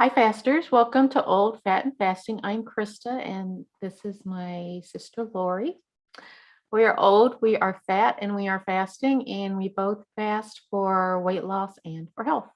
Hi, fasters. Welcome to Old, Fat, and Fasting. I'm Krista, and this is my sister Lori. We are old, we are fat, and we are fasting, and we both fast for weight loss and for health.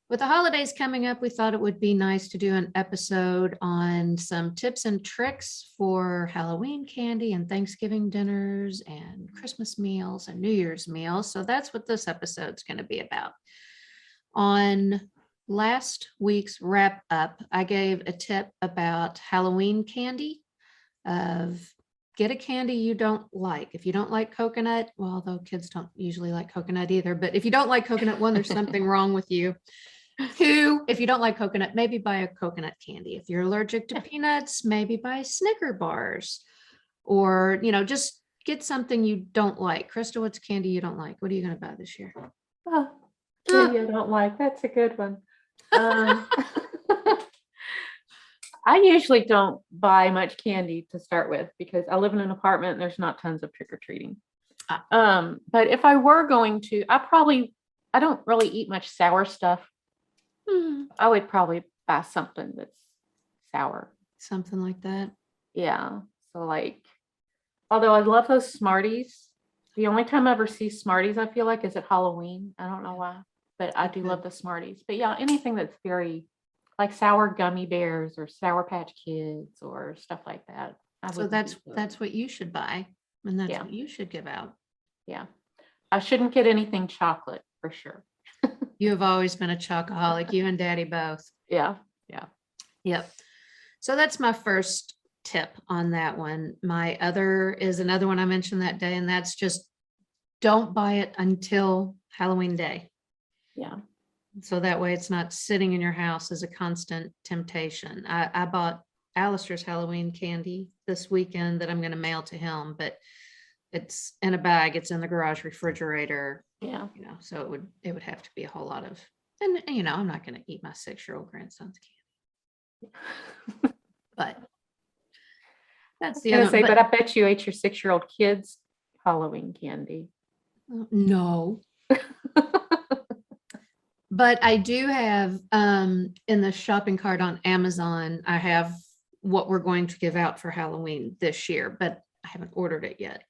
With the holidays coming up, we thought it would be nice to do an episode on some tips and tricks for Halloween candy and Thanksgiving dinners and Christmas meals and New Year's meals. So that's what this episode's going to be about. On last week's wrap up, I gave a tip about Halloween candy of get a candy you don't like. If you don't like coconut, well, although kids don't usually like coconut either, but if you don't like coconut, one, there's something wrong with you. Two, if you don't like coconut, maybe buy a coconut candy. If you're allergic to peanuts, maybe buy Snicker bars, or, just get something you don't like. Krista, what's candy you don't like? What are you going to buy this year? Oh, candy I don't like. That's a good one. I usually don't buy much candy to start with because I live in an apartment and there's not tons of trick-or-treating. But if I were going to, I don't really eat much sour stuff. I would probably buy something that's sour. Something like that. Yeah. So although I love those Smarties, the only time I ever see Smarties, I feel like, is at Halloween. I don't know why, but I do love the Smarties. But yeah, anything that's very like sour gummy bears or Sour Patch Kids or stuff like that. So that's what you should buy, and that's what you should give out. Yeah. I shouldn't get anything chocolate for sure. You have always been a chocoholic, you and Daddy both. Yeah. Yep. So that's my first tip on that one. My other is another one I mentioned that day, and that's just don't buy it until Halloween day. Yeah. So that way it's not sitting in your house as a constant temptation. I bought Alistair's Halloween candy this weekend that I'm going to mail to him, but it's in a bag. It's in the garage refrigerator. Yeah. So it would have to be a whole lot of, and I'm not going to eat my 6-year-old grandson's candy. But that's the other. But I bet you ate your 6-year-old kid's Halloween candy. No. But I do have in the shopping cart on Amazon, I have what we're going to give out for Halloween this year, but I haven't ordered it yet.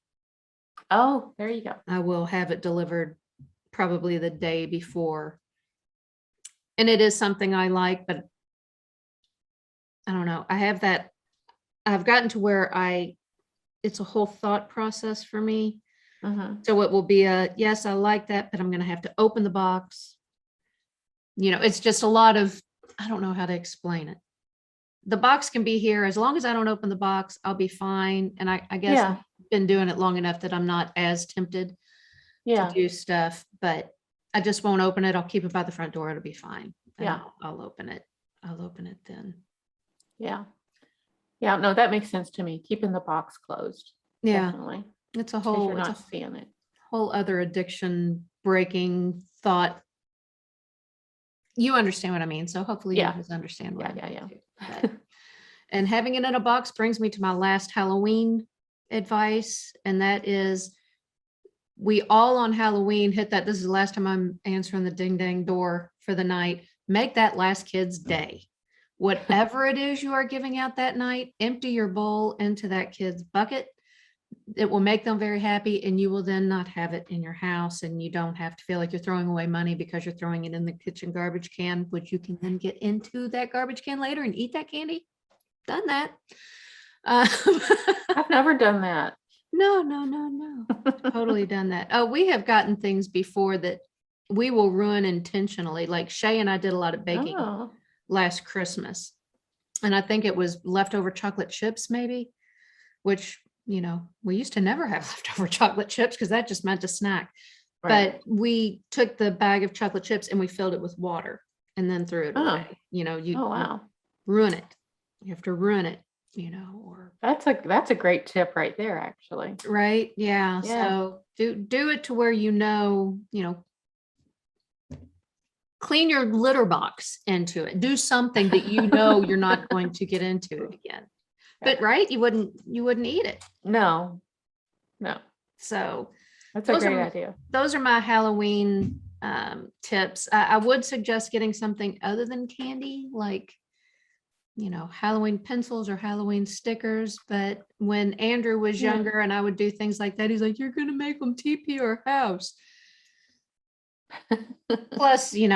Oh, there you go. I will have it delivered probably the day before. And it is something I like, but I don't know. I've gotten to where it's a whole thought process for me. So it will be yes, I like that, but I'm going to have to open the box. It's just a lot of, I don't know how to explain it. The box can be here. As long as I don't open the box, I'll be fine. And I guess I've been doing it long enough that I'm not as tempted to do stuff, but I just won't open it. I'll keep it by the front door. It'll be fine. And I'll open it. I'll open it then. Yeah. Yeah. No, that makes sense to me. Keeping the box closed. Yeah. Definitely. It's a whole, you're not seeing it. Whole other addiction breaking thought. You understand what I mean. So hopefully you just understand what I mean. But, and having it in a box brings me to my last Halloween advice. And that is, we all on Halloween hit that. This is the last time I'm answering the ding dang door for the night. Make that last kid's day. Whatever it is you are giving out that night, empty your bowl into that kid's bucket. It will make them very happy, and you will then not have it in your house, and you don't have to feel like you're throwing away money because you're throwing it in the kitchen garbage can, which you can then get into that garbage can later and eat that candy. Done that. I've never done that. No. Totally done that. Oh, we have gotten things before that we will ruin intentionally. Like Shay and I did a lot of baking last Christmas, and I think it was leftover chocolate chips, maybe, which we used to never have leftover chocolate chips because that just meant a snack. Right. But we took the bag of chocolate chips and we filled it with water and then threw it away. You ruin it. You have to ruin it, or that's a great tip right there, actually. Right. Yeah. So do it to where, clean your litter box into it. Do something that you know you're not going to get into it again. But right, you wouldn't eat it. No. So That's a great idea. those are my Halloween tips. I would suggest getting something other than candy, like, Halloween pencils or Halloween stickers. But when Andrew was younger and I would do things like that, he's like, "You're going to make them TP our house." Plus, you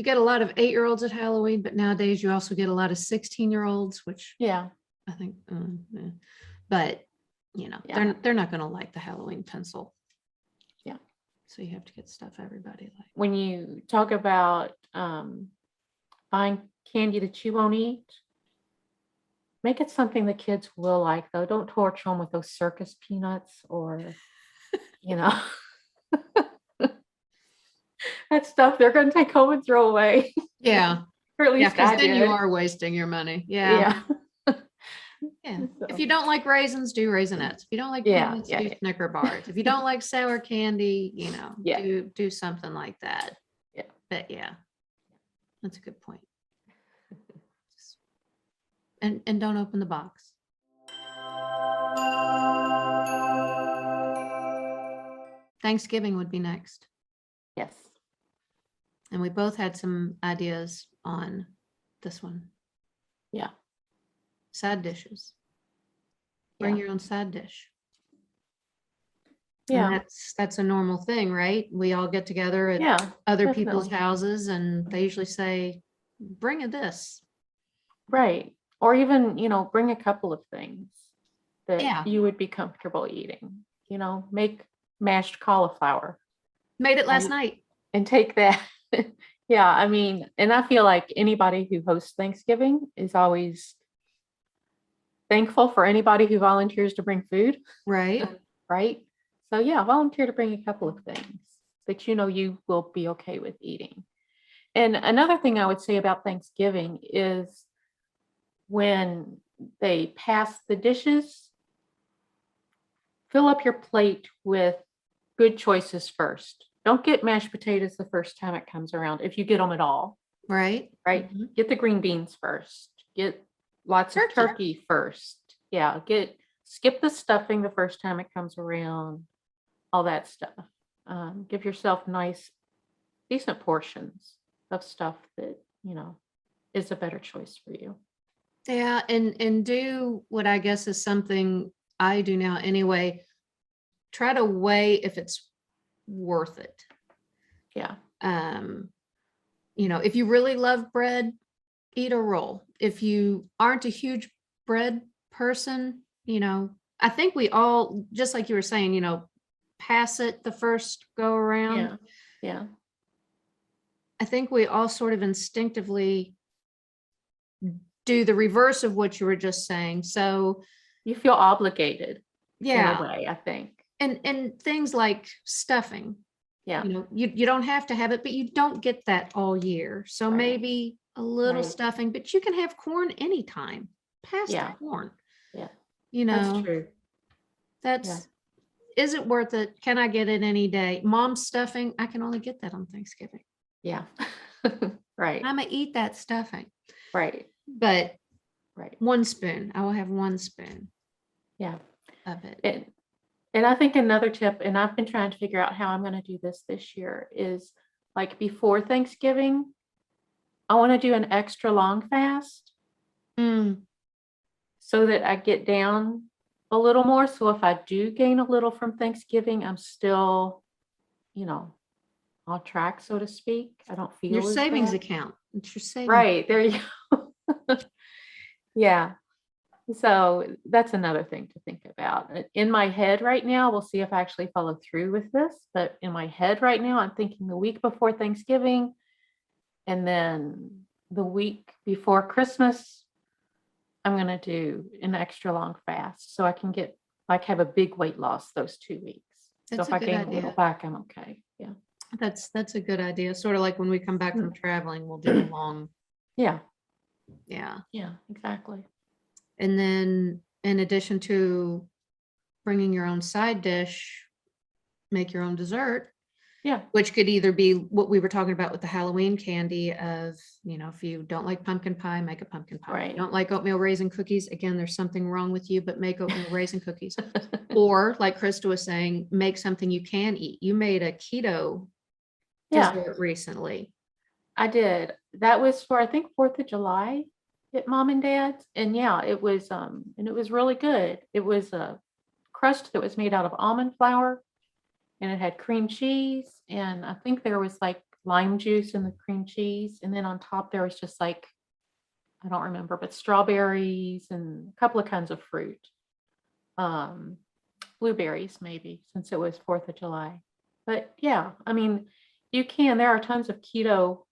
get a lot of 8-year-olds at Halloween, but nowadays you also get a lot of 16-year-olds, which I think, but they're not going to like the Halloween pencil. Yeah. So you have to get stuff everybody likes. When you talk about buying candy that you won't eat, make it something the kids will like, though. Don't torture them with those circus peanuts or, that stuff they're going to take home and throw away. Yeah. Or at least because then you are wasting your money. Yeah. So. If you don't like raisins, do Raisinets. If you don't like peanuts, do Snicker bars. If you don't like sour candy, do something like that. Yeah. But that's a good point. And don't open the box. Thanksgiving would be next. Yes. And we both had some ideas on this one. Yeah. Side dishes. Bring your own side dish. Yeah. And that's a normal thing, right? We all get together at other people's houses and they usually say, "Bring a this." Right. Or even, bring a couple of things that you would be comfortable eating. Make mashed cauliflower. Made it last night. And take that. Yeah, I mean, and I feel like anybody who hosts Thanksgiving is always thankful for anybody who volunteers to bring food. Right. Right. So volunteer to bring a couple of things that you will be okay with eating. And another thing I would say about Thanksgiving is when they pass the dishes, fill up your plate with good choices first. Don't get mashed potatoes the first time it comes around, if you get them at all. Right. Mm-hmm. Get the green beans first. Get lots of turkey first. Yeah. Skip the stuffing the first time it comes around. All that stuff. Give yourself nice, decent portions of stuff that, is a better choice for you. Yeah. And do what I guess is something I do now anyway. Try to weigh if it's worth it. Yeah. If you really love bread, eat a roll. If you aren't a huge bread person, I think we all, just like you were saying, pass it the first go around. Yeah. I think we all sort of instinctively do the reverse of what you were just saying. So you feel obligated in a way, I think. And things like stuffing. Yeah. You don't have to have it, but you don't get that all year. So maybe a little stuffing, but you can have corn anytime. Pass the corn. Yeah. That's true. Is it worth it? Can I get it any day? Mom's stuffing, I can only get that on Thanksgiving. Yeah. Right. I'm gonna eat that stuffing. Right. But one spoon. I will have one spoon. Yeah. Of it. And I think another tip, and I've been trying to figure out how I'm going to do this year, is like before Thanksgiving, I want to do an extra long fast so that I get down a little more. So if I do gain a little from Thanksgiving, I'm still, on track, so to speak. I don't feel your savings bad. account. It's your savings. Right. There you go. Yeah. So that's another thing to think about. In my head right now, we'll see if I actually follow through with this, but in my head right now, I'm thinking the week before Thanksgiving and then the week before Christmas, I'm going to do an extra long fast so I can have a big weight loss those 2 weeks. So if I gain a little back, I'm okay. Yeah. That's a good idea. Sort of like when we come back from traveling, we'll do a long. Yeah. Yeah. Yeah, exactly. And then in addition to bringing your own side dish, make your own dessert. Yeah. which could either be what we were talking about with the Halloween candy of, if you don't like pumpkin pie, make a pumpkin pie. Right. Don't like oatmeal raisin cookies. Again, there's something wrong with you, but make oatmeal raisin cookies. Or like Krista was saying, make something you can eat. You made a keto dessert recently. I did. That was for, I think, 4th of July at Mom and Dad's. And yeah, it was really good. It was a crust that was made out of almond flour, and it had cream cheese, and I think there was like lime juice in the cream cheese, and then on top there was just like, I don't remember, but strawberries and a couple of kinds of fruit. Blueberries maybe, since it was 4th of July. But yeah, I mean, there are tons of keto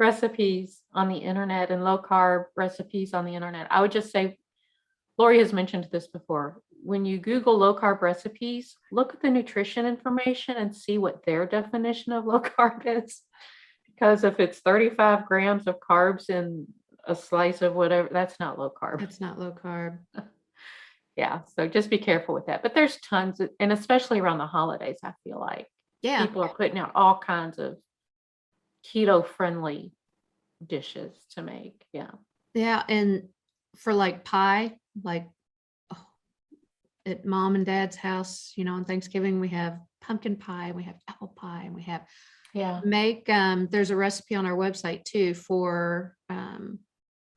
recipes on the internet and low carb recipes on the internet. I would just say, Lori has mentioned this before. When you Google low carb recipes, look at the nutrition information and see what their definition of low carb is. Because if it's 35 grams of carbs in a slice of whatever, that's not low carb. It's not low carb. Yeah. So just be careful with that. But there's tons, and especially around the holidays, I feel like people are putting out all kinds of keto friendly dishes to make. Yeah. Yeah. And for like pie, like at Mom and Dad's house, on Thanksgiving, we have pumpkin pie, we have apple pie, and we have there's a recipe on our website too for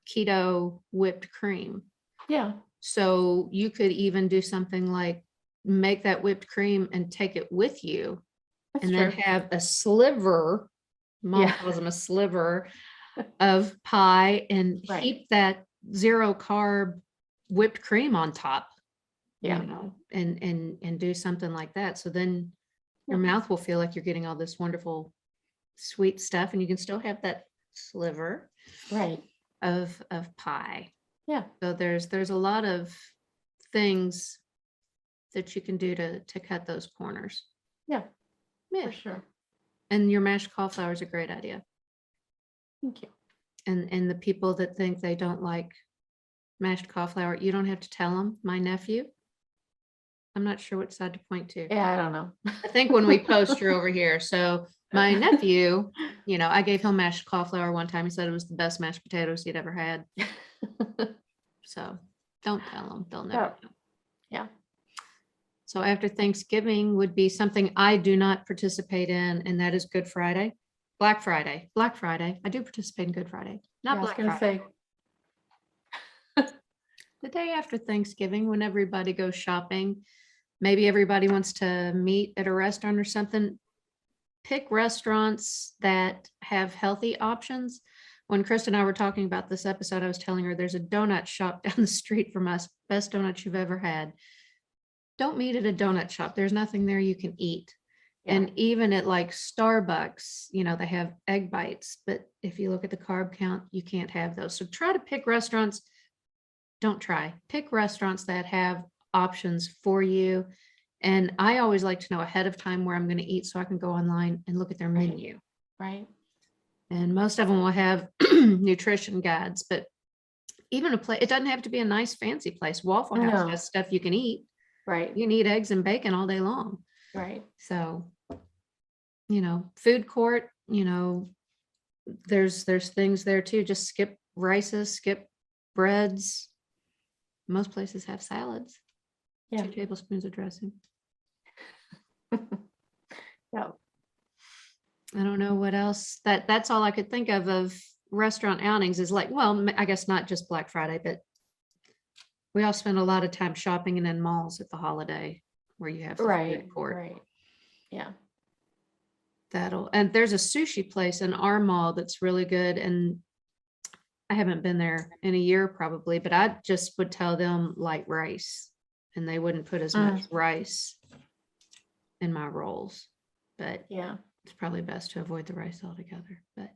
keto whipped cream. Yeah. So you could even do something like make that whipped cream and take it with you. That's and true. Then have a sliver, Mom calls them a sliver of pie, and heap that 0 carb whipped cream on top. And do something like that. So then your mouth will feel like you're getting all this wonderful sweet stuff, and you can still have that sliver of pie. Yeah. So there's a lot of things that you can do to cut those corners. Yeah. For sure. And your mashed cauliflower is a great idea. Thank you. And the people that think they don't like mashed cauliflower, you don't have to tell them. My nephew, I'm not sure what side to point to. Yeah, I don't know. I think when we post, you're over here. So my nephew, I gave him mashed cauliflower one time. He said it was the best mashed potatoes he'd ever had. So don't tell them. They'll never know. Yeah. So after Thanksgiving would be something I do not participate in, and that is Good Friday. Black Friday. I do participate in Good Friday. Not Black Friday. The day after Thanksgiving, when everybody goes shopping, maybe everybody wants to meet at a restaurant or something. Pick restaurants that have healthy options. When Krista and I were talking about this episode, I was telling her there's a donut shop down the street from us. Best donuts you've ever had. Don't meet at a donut shop. There's nothing there you can eat. Yeah. And even at like Starbucks, they have egg bites. But if you look at the carb count, you can't have those. So try to pick restaurants. Don't try. Pick restaurants that have options for you. And I always like to know ahead of time where I'm going to eat so I can go online and look at their menu. Right. And most of them will have nutrition guides, but even a place, it doesn't have to be a nice fancy place. Waffle House has stuff you can eat. Right. You can eat eggs and bacon all day long. Right. So, food court, there's things there too. Just skip rices, skip breads. Most places have salads. Yeah. 2 tablespoons of dressing. Yeah. I don't know what else. That's all I could think of restaurant outings is like, well, I guess not just Black Friday, but we all spend a lot of time shopping and in malls at the holiday where you have the food court. Right. Yeah. And there's a sushi place in our mall that's really good. And I haven't been there in a year probably, but I just would tell them light rice, and they wouldn't put as much rice in my rolls. But yeah, it's probably best to avoid the rice altogether. But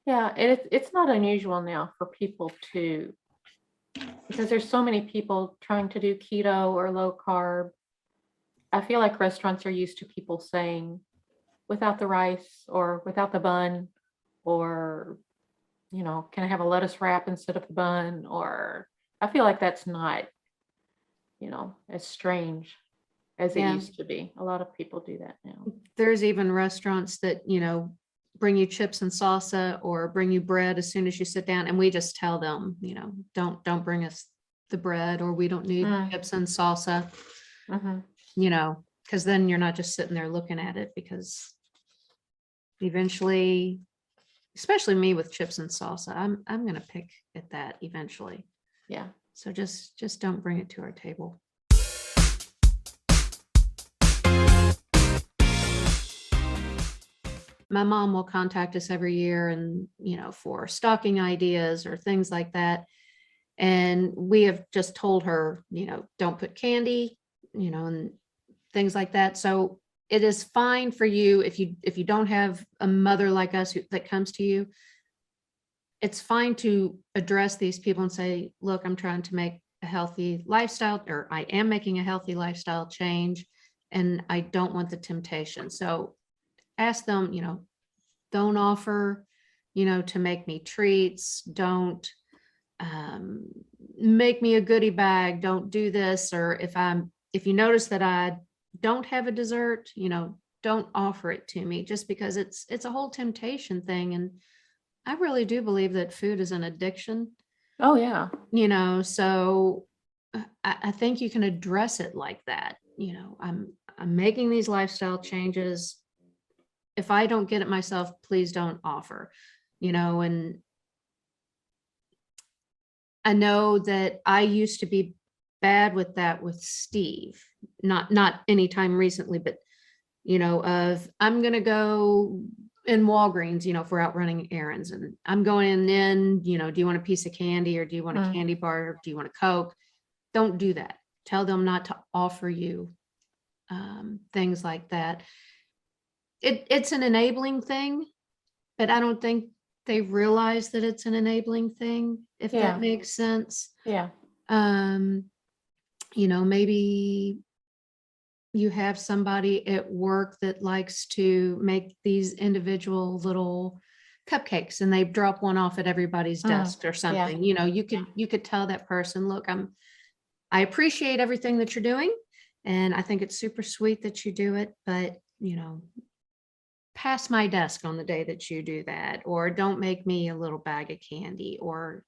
yeah, it's not unusual now for people to, because there's so many people trying to do keto or low carb. I feel like restaurants are used to people saying without the rice or without the bun, or can I have a lettuce wrap instead of the bun? Or I feel like that's not, as strange as it Yeah. used to be. A lot of people do that now. There's even restaurants that, bring you chips and salsa or bring you bread as soon as you sit down. And we just tell them, don't bring us the bread, or we don't need Mm. chips and salsa, Mhm. because then you're not just sitting there looking at it, because eventually, especially me with chips and salsa, I'm gonna pick at that eventually. Yeah. So just don't bring it to our table. My mom will contact us every year and, for stocking ideas or things like that. And we have just told her, don't put candy, and things like that. So it is fine for you if you don't have a mother like us that comes to you. It's fine to address these people and say, look, I'm trying to make a healthy lifestyle, or I am making a healthy lifestyle change, and I don't want the temptation. So ask them, don't offer, to make me treats. Don't make me a goodie bag. Don't do this. Or if you notice that I don't have a dessert, don't offer it to me, just because it's a whole temptation thing. And I really do believe that food is an addiction, Oh yeah. so I think you can address it like that. I'm making these lifestyle changes. If I don't get it myself, please don't offer, and I know that I used to be bad with that with Steve, not anytime recently, but of I'm gonna go in Walgreens, if we're out running errands, and I'm going in, do you want a piece of candy, or do you want a Mm. candy bar, or do you want a Coke? Don't do that. Tell them not to offer you things like that. It's an enabling thing, but I don't think they realize that it's an enabling thing, if Yeah. that makes sense. Yeah. Maybe you have somebody at work that likes to make these individual little cupcakes, and they drop one off at everybody's desk or something. You could tell that person, look, I appreciate everything that you're doing, and I think it's super sweet that you do it, but pass my desk on the day that you do that, or don't make me a little bag of candy, or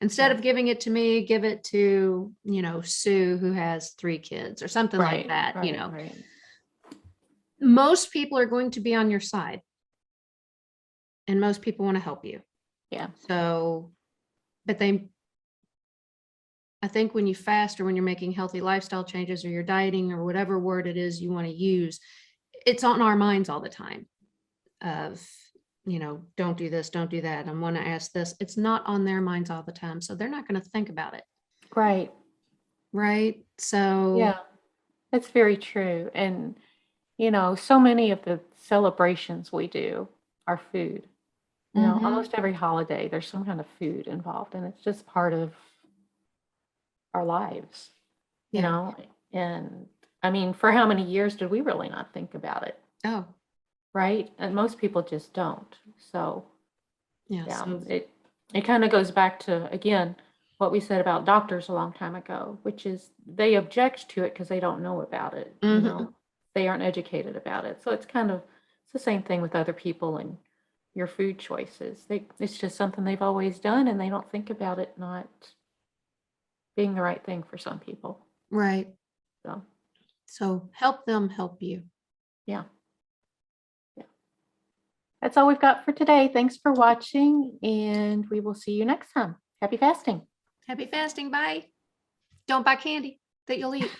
instead Yeah. of giving it to me, give it to Sue, who has 3 kids, or something like Right. that. Right. Most people are going to be on your side, and most people want to help you. Yeah. So, but I think when you fast, or when you're making healthy lifestyle changes, or you're dieting, or whatever word it is you want to use, it's on our minds all the time of, don't do this, don't do that. I want to ask this. It's not on their minds all the time. So they're not going to think about it. Right. Right. So, Yeah. That's very true. And, so many of the celebrations we do are food. mhm, Almost every holiday, there's some kind of food involved, and it's just part of our lives, yeah. And I mean, for how many years did we really not think about it, Oh, right? And most people just don't. So, yeah. yeah, So, it kind of goes back to, again, what we said about doctors a long time ago, which is they object to it because they don't know about it, mhm, they aren't educated about it. So it's the same thing with other people and your food choices. It's just something they've always done, and they don't think about it not being the right thing for some people. right. So, So help them help you. yeah. Yeah. That's all we've got for today. Thanks for watching, and we will see you next time. Happy fasting. Happy fasting. Bye. Don't buy candy that you'll eat.